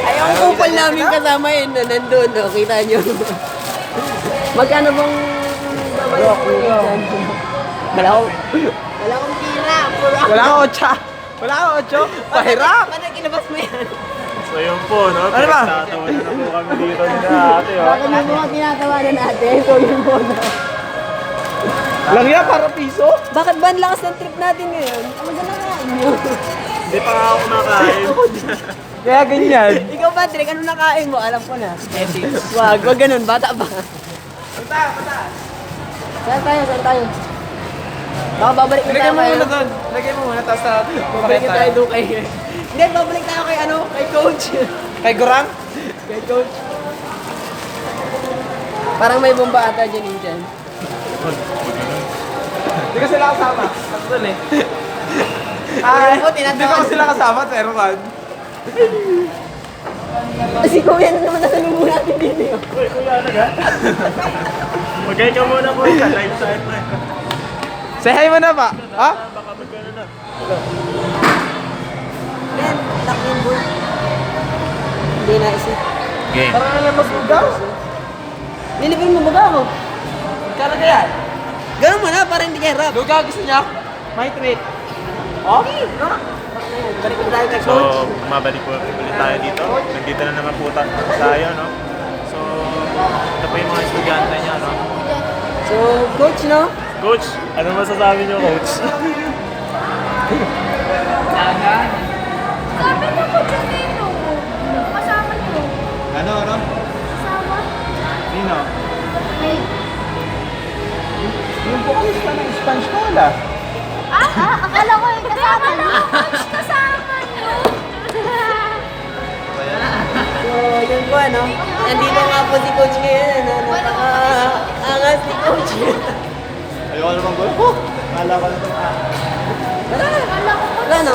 Ay, ang kupal namin kasama yun na nandun, no? Kita nyo. Magkano bang babayan ko dyan? Wala akong tira. Wala akong otsa. Wala akong otso. Pahirap. Paano kinabas mo yan? So yun po, no? Ano ba? Pinagtatawanan na po kami dito ni ate, oh. Bakit yung mga tinatawanan natin? So yun po na. Lang yan, para piso. Bakit ba ang lakas ng trip natin ngayon? Ang ganda nga inyo. Hindi pa nga ako kumakain. Kaya ganyan. Ikaw, Patrick, ano nakain mo? Alam ko na. Wag ganun. Bata ba? Saan tayo? Baka babalik na Lagay tayo mo kay muna doon. Lagay mo muna, tapos Babalik na tayo doon kay... Hindi, babalik tayo kay kay coach. Kay Gorang? Kay coach. Parang may bomba ata dyan dyan. Hindi ko sila kasama. Doon eh. Ay, Ako, hindi tinatawa. ko sila kasama, pero kan. Kasi kuya na naman nasalubong natin dito yun. Uy, kuya, ano ka? Magkaya ka muna po sa live site na. Say hi mo na ba? Ha? Baka magkano na. Men, laking boy. Hindi na isip. Game. Parang alam mas ugaw. Nilipin mo ba ako? Kala kaya? Ganun mo na, para hindi ka rap. Lugaw, gusto niya? May tweet. Oh? Balik na tayo kay So, coach. mabalik po ulit tayo dito. Nandito na naman po tayo, no? So, ito po yung mga estudyante niya, no? So, coach, no? Coach, ano masasabi niyo, coach? Sabi mo ko dyan dito. Kasama niyo. Ano? Kasama. Nino? Ay. Yung vocalista ng Spanish Cola. Akala ko yung kasama niyo. Kasama niyo. So, yun po, ano? Nandito nga po si coach ngayon, ano? Napaka-angas ni coach. Ayoko naman ko. Kala ko na ito. Tara na. Akala ko Wala, no?